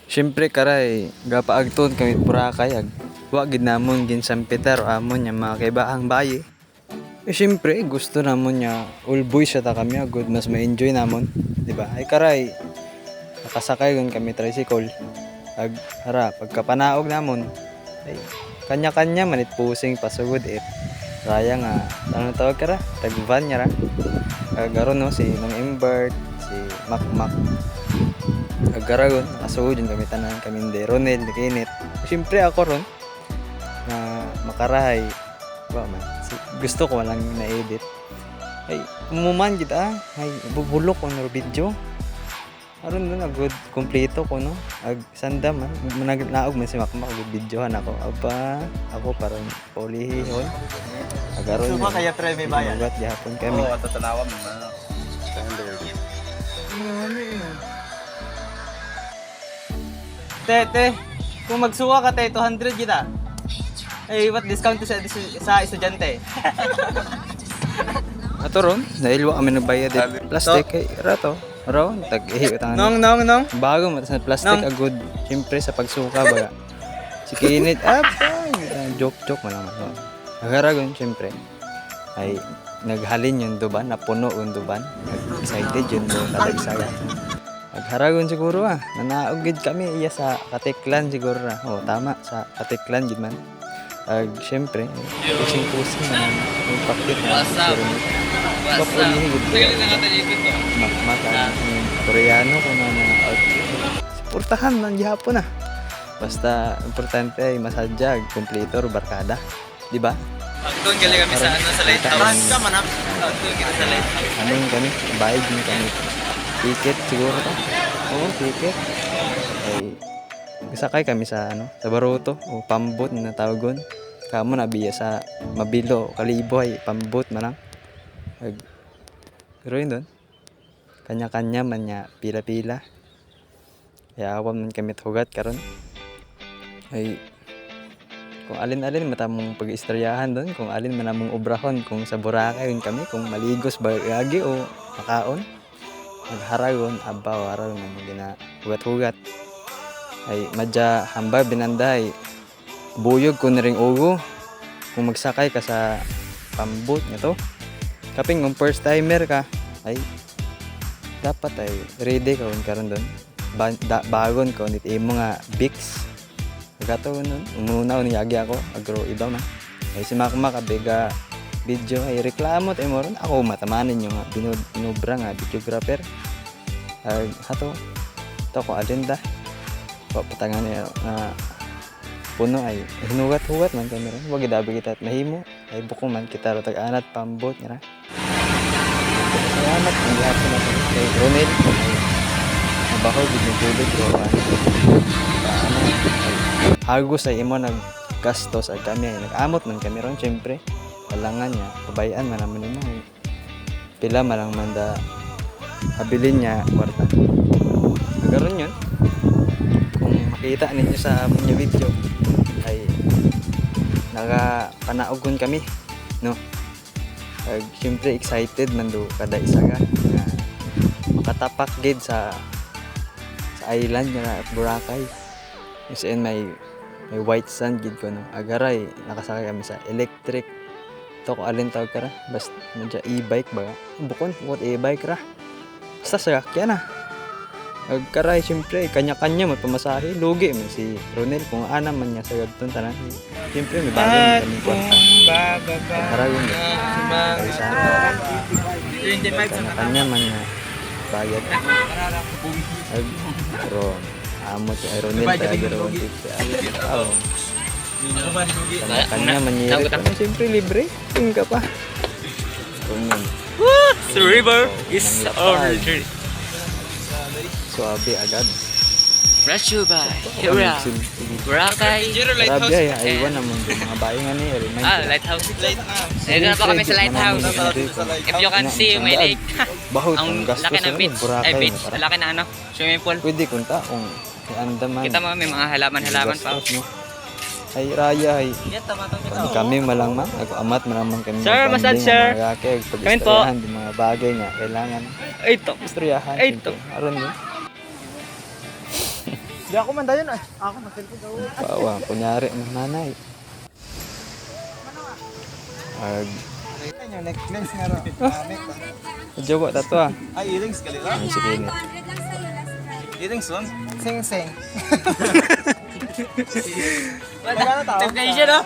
Siyempre karay, gapaagton kami Boracay ag wa gid namon ginsampitar o amon nya mga kaibaang bayi. Siyempre gusto namon nya all boys sa ta kami agud mas ma-enjoy namon, di ba? Ay karay, nakasakay gon kami tricycle. Ag hara pagkapanaog namon ay kanya-kanya manit pusing pasugod raya nga ano tawag kara tagvan nya ra garon no si Nong Imbert si Makmak agaragon nakasugod yun kami tanan kami hindi Ronel Kinit siyempre ako ron na makarahay ba man gusto ko lang na-edit ay umuman kita ay bubulok ko no video aron nun agud kompleto ko no ag sanda man naog man si Makmak agud videohan ako aba ako parang polihon agaron Gusto ba kaya try may bayan? ugat gihapon kami Oo, tatanawan mo na. Standard. Tete, kung magsuka ka tayo 200 kita. Eh, what discount sa estudyante? ato ron dahil wa kami nagbayad plastic kay rato ron tag-ihi utangan Nong. bago matas na plastic agud siyempre sa pagsuka baga si Kinit joke man lang agaragon siyempre ay naghalin yung duban napuno yung duban excited yun doon tatagsaga nagharagon siguro nanaog gid kami iya sa Katiklan siguro tama sa Katiklan gid man ag siyempre pusing man yung pakit na kapulihin gid Makmak Koreano kung ano outfit suportahan ng gihapon basta importante ay masadyag kompleto barkada di ba? Doon galing kami sa lighthouse. Tama na. Doon kami sa lighthouse. Anong kami? Bayad din kami. Ticket siguro to. Oo, ticket. Ay, sakay kami sa sa Baruto o pambot na tawagon. Kamo nabiya sa Mabilo, Kalibo ay pambot man lang. Pero yun doon. Kanya-kanya man niya pila-pila. Kaya awan man kami tugat karon. Ay kung alin-alin matamong pag-istoryahan doon, kung alin man namong obrahon, kung sa Boracay yun kami, kung maligos bagagi o makaon, nagharagon, abaw, araw na magina hugat-hugat. Ay madya hamba binanday, buyog ko na ring ugo, kung magsakay ka sa pambot nyo to, kaping kung first timer ka, ay dapat ay ready ka kung karon doon, bagon ko, nit imo nga Bix, gato nun, umunaw ni yagi ako, agro iba man. Ay si Makmak abega video ay reklamo tayo mo ron. Ako matamanin yung binubra nga videographer. Ay hato, ito ko agenda. Papatangan niya puno ay hinugat-hugat man kami ron. Huwag idabi kita at mahimo. Ay buko man kita ro tag-anat pambot niya ra. Salamat ang gihapon natin kay Ronel. Mabaho gid ni tubig ro. Agos ay imo naggastos ay kami ay nag-amot man kami ron syempre kalangan niya pabayaan man naman nimo pila man lang manda habilin niya kwarta agaron yun kung makita ninyo sa among video ay nagapanaogon kami no syempre excited man do kada isa ka na makatapak gid sa island nga Boracay kasi may white sand gid ko no agaray nakasakay kami sa electric to ko alin tawag kara basta medyo e-bike ba bukon what e-bike ra basta sakyan agkaray siyempre kanya-kanya mo pamasahe lugi man si Ronel kung ana man niya sa gadton tanan siyempre may bagay kami kwarta aragon kanya man niya bayad pero amo si Ronel kaya garo kanya manyirit ano siyempre libre kung ka pa kung yun The river is our journey. Suabe agad Brought you by Hira, Boracay. Grabe ay aywan naman yung mga bayo nga niya Lighthouse. Nandito na po kami sa lighthouse. If you can see, may lake. bahut Ang ang gastos laki ng beach. Ay, beach. para Laki na swimming pool. pwede kunta kung andaman Kita mo, may mga halaman-halaman pa. ay raya ay kami malangman nag-amat maramang kami Sir, massage, sir. Kamin po. pag-istoryahan di mga bagay nga kailangan Ito. istoryahan Ito. aron mo Di ako man dayon ay. Ako mag-cellphone daw. Bawa, kunyari ang nanay. Ag, Yung necklace nga ro. Gamit ba? jowa ta to ah. Ay, earrings gali ra. Ang sige ni. Earrings lang. Sing sing. Magkano tao? Temptation, no?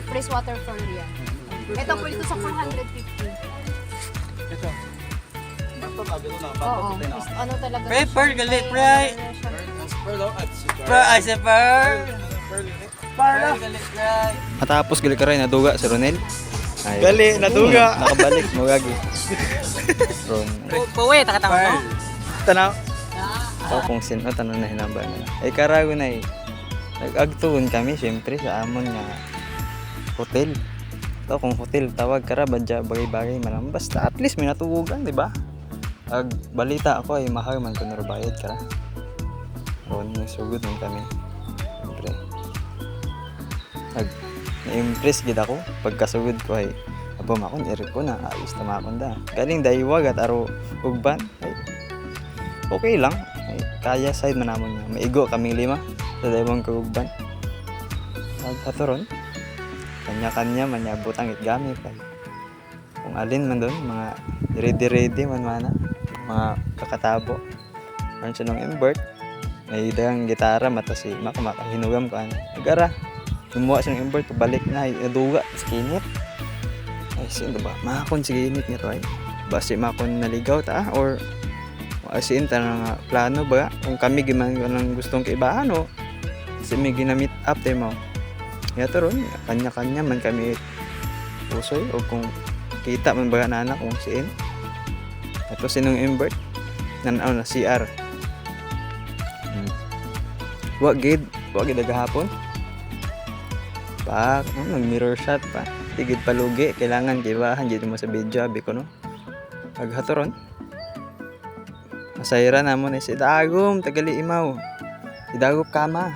Fresh water for yan. Ito po ito sa 450. Ito. Ito na dito na. Oo. Ano talaga? Pearl, galit, right? Pearl daw at super. Pearl, ay sa pearl. Pearl. Pearl, galit, right? Matapos gali ka rin, naduga si Ronel. Ay, Gali, naduga. Nakabalik, magagi. Ron. Puwi, takatama ko. Tanaw. O kung sino, tanong na hinambay na. Ay karago na eh. Nag-agtuon kami, syempre, sa amon nga hotel. Ito, kung hotel, tawag ka ra, badya, bagay-bagay man. Basta at least may natugugan, di ba? Ag balita ako ay mahal man kung bayad ka ra. Ron, sugod man kami. Syempre. Ag na-impress gid ako pagkasugod ko ay abo makon ko na ayos na makon da. Galing dayuwag at aro ugban ay okay lang. Ay, kaya side man namon niya. Maigo kaming 5 sa daywang kagugban. Ron kanya-kanya man niya butang gamit ay kung alin man doon mga ready man mana mga kakatabo man siya ng invert may dagang gitara mata si hinugam ko ano agara lumuwa siya ng invert pabalik na ay naduga skinit ay sino ba makakon siginit niya to ay basi makon naligaw ta or asin ta nga plano ba kung kami giman ng gustong kaibahan o kasi may ginamit up tayo mo yato ron kanya-kanya man kami usoy o kung kita man ba na anak kung siin at sinong invert nanaw na CR wag gid agahapon pa nag-mirror shot pa tigid palugi kailangan kibahan dito mo sa video abi ko no aghatoron masayra namon ay si Dagom tagali imaw si Dagom kama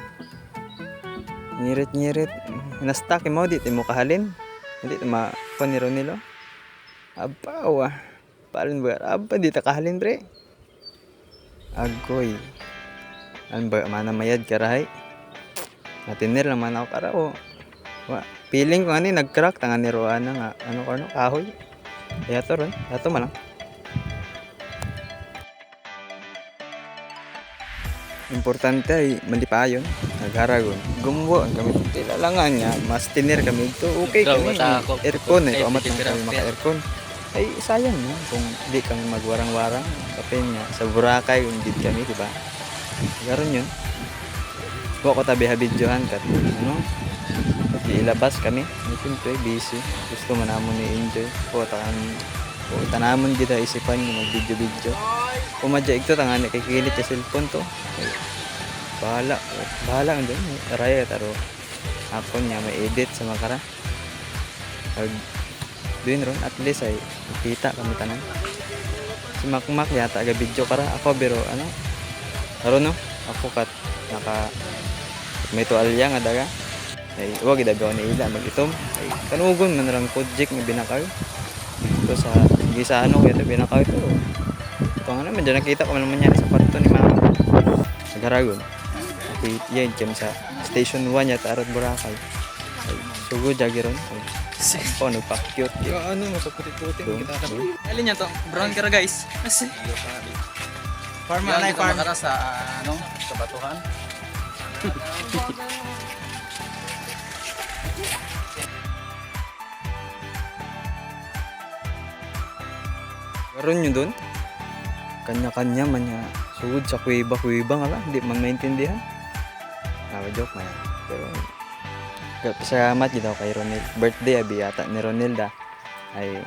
ngirit nastak mo di mo kahalin hindi ma paniro nilo abaw palin ba aba di ta kahalin pre agoy an ba manamayad karahay natinir lang man ako karao feeling ko ani nag-crack tangan ni Roana nga ano kahoy kaya to ron ato man lang importante ay malipayon nagharagon gumuha ang kami tilalangan nga mas tinir kami ito okay kami aircon eh amat lang kami maka-aircon ay sayang no kung di kami magwarang-warang kapin nga sa Boracay kung di kami diba garon yun huwag ko tabi habidyohan kat ano pag ilabas kami siyempre busy gusto man namon ni enjoy o tanamon kita isipan nga mag video umadya ito tangani kay kilit sa cellphone to ay, bahala andun araya taro ako niya may edit sa makara pag doon ron at least ay kita kami tanan si Makmak yata aga video kara ako pero ano karon no ako kat naka may tuwalya nga daga ay wag idagaw ni ila magitom ay kanugon man lang project nga binakaw ito sa gisano ko ito binakaw ito ito nga naman dyan nakita ko naman yan sa kwarto ni mama sa Garagon okay yan dyan sa station 1 yata arat Boracay ay sugo jagiron oh nagpa-cute Ano mo sa puti-puti Doon, kita ka. doon. Alin yan to? Brown kara guys. Kasi farm na farm kara sa ano sa batuhan. karon nyo doon kanya-kanya man niya sugod sa kuiba nga lang hindi man maintindihan joke man yan. Pero salamat gid ako kay Ronel birthday abi yata ni Ronelda ay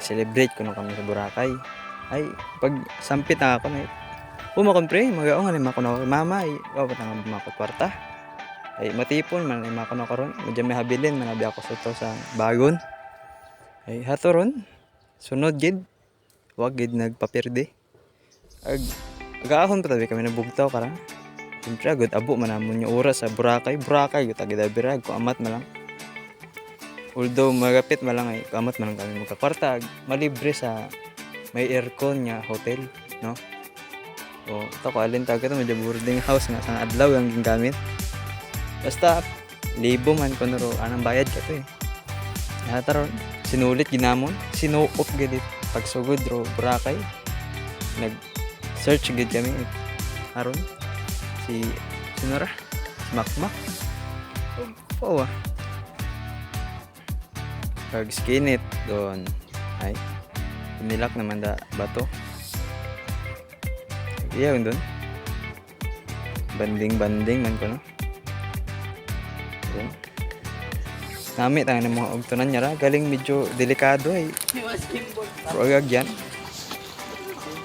celebrate ko no kami sa Boracay ay pag sampit na ako na umakon pre magaong nga lima ko na kay mama ay wala nga mga kwarta ay matipon man lima ko na karon medyo may habilin manabi ako sa bagon ay hatoron sunod gid wag gid nagpapirde agahon pa tabi kami nabugtaw karang siyempre agad abo man namon yung oras sa Boracay gud agad abirag ko amat man lang although magapit man lang ay ko amat man lang kami magkakwarta malibre sa may aircon nga hotel no O, ito ko alin taga ito, medyo boarding house nga, sang adlaw ang gingamit. Basta, libo man ko naro, anang bayad ka to eh. Nataron, sinulit ginamon, sinuop gid pagsugod ro Boracay. Nag-search gid kami. Aron, si sinura, Makmak. Oo ah. Kag skinit doon. Ay, nilak naman da bato. Iya yun doon. Banding-banding man ko no. Doon. Nami tayo ng mga ugtunan niya ra. Galing medyo delikado ay. Pero agad yan.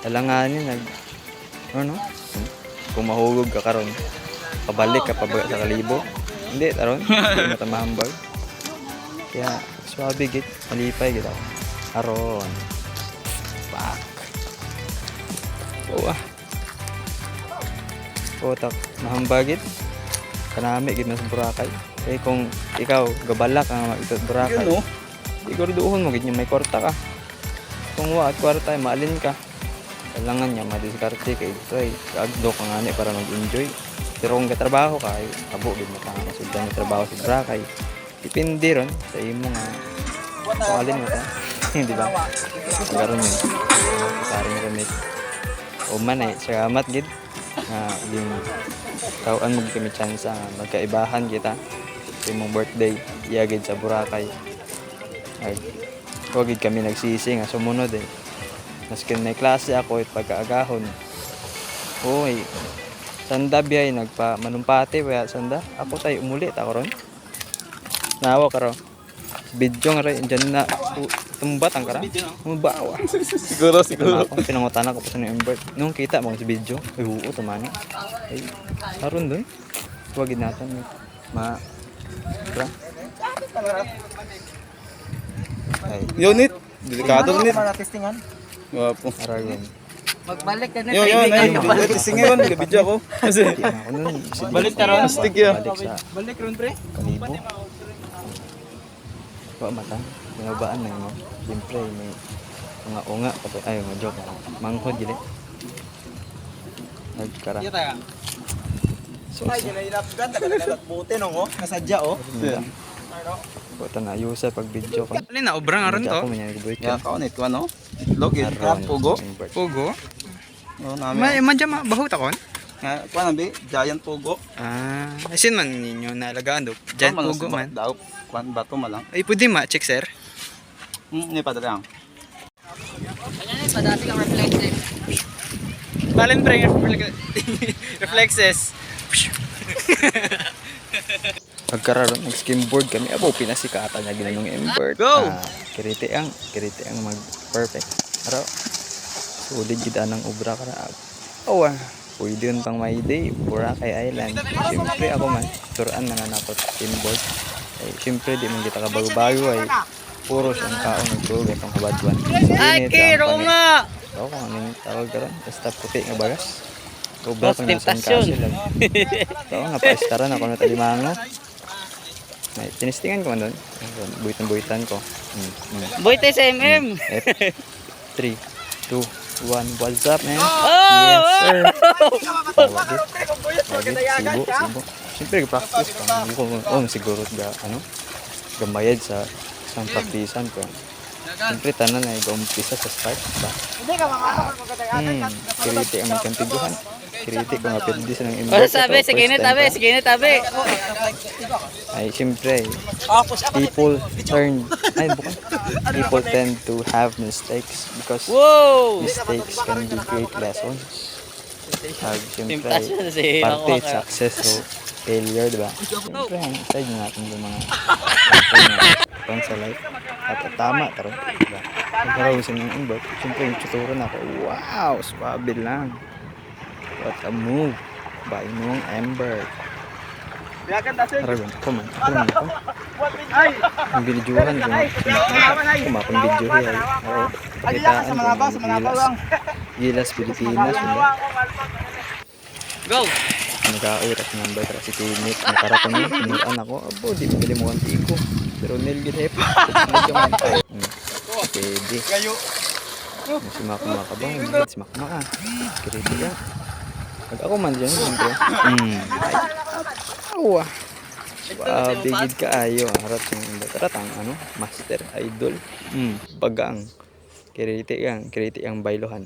Alanganin nag... Ano? Kung mahugog ka karon, pabalik ka pabaga sa kalibo. Hindi, taron. Hindi matamahambag. Kaya, swabe git. Malipay git ako. Aron. Pak. Oo ah. Otak, mahambagit. Kanami gid na sa Boracay. Eh kung ikaw gabalak ang mag-itot Boracay. Yun, no? Siguraduhon mo gid may kwarta ka. Kung wa at kwarta maalin ka. Kailangan niya madiskarte kay ito ay agdo ka nga ni para mag-enjoy. Pero kung katrabaho ka, ay abo gid mo ka masudlan ng trabaho sa Boracay. Depende ron sa imo nga kung alin mo ka. Di ba? Karon yun. Karon remit. O man ay salamat gid. Yung tawaan mo kami chance nga magkaibahan kita sa imong birthday iyagid sa Boracay ay wagid kami nagsisi nga sumunod eh maskin may klase ako at pagkaagahon oy sanda biyay nagpa manumpati kaya sanda ako tayo umulit ako ron nawa ka ron video nga rin dyan na tumbat ang kara mabawa Siguro. ako pinangutan ako pa sa Ember nung kita mo sa video ay oo tumani ay haron dun wagid natin ma bra ay Unit. Delikado nit. testingan. Wapo. aragon Magbalik ka na. Yun. Tisingin man. Video ako. Kasi. ako nun Balik ka ron. Stick ya. balik sa Balik ron pre. kanibo wa mata binabaan na mo siyempre may mga unga ay mga joke manghod gid nagkara tayo. so Nahilapgan. Tagalagat buti no. Nasadya oh. buta na yusa pag video ko Alin na, obrang aron ako to. man yung break Ya, kaon ito ano? Login. Pugo. Pugo. Oh, namin. Madya bahut akon. Nga, kuha na bi, giant pugo. Asin man ninyo naalagaan do. Diyan pugo man. Daw, kuha bato malang. Ay pwede ma check sir. Ni pa lang. Padati kang reflective. Balen pre reflexes. pagkararon nag-skimboard kami abo pinasikatan niya ginanong Ember Go! kiriti ang mag perfect pero sulit gid anang obra kara pwede yun pang my day Boracay Island siyempre ako man turan man nanapot skimboard ay siyempre di man kita kabago-bago ay puro siyang kaon nagtulog itong kabadwan ay kiro nga kung anong tawag karon basta puti nga bagas obra pang nasan kasi lang napaestaran ako na talimango. Ay, tinistingan ko man doon. Buitan-buitan ko. Boyte sa MM. 3, 2, 1. What's up, man? Yes, sir. Wagit. Sibo. Siyempre, practice ko. Siguro gamayad sa isang practicean ko. Siyempre, tanan ay gaumpisa sa start. Kiriti ang magkantiguhan. Kiriti ko nga pwede sa ng imbak. Sige na tabi. Ay, siyempre, people tend to have mistakes because mistakes can be great lessons. Siyempre, parte success o failure, diba? Siyempre, side natin yung mga pang sa life. At tama, taro. Diba? Nagkaroon ng invert. Siyempre, yung tuturan ako, wow, swabe lang. What a move by Noong Ember. Aragon, come on. Ang binidyohan ko. Kumapang video ay. Oo. Pakitaan ko ng Gilas, Pilipinas. Go. Nag-aurat ng number para si teammate. Nakarating yun. Pinuran ako. Abo, di pili mo ang tiko. Pero nilgid hep. Pwede. Si Makma ka ba? Si Makma ka. Kiriti ka. Pag ako man dyan, siyempre. Awa. Bigid ka ayo. Harat ang ano, master, idol. Bagang. Kiriti ang bailohan.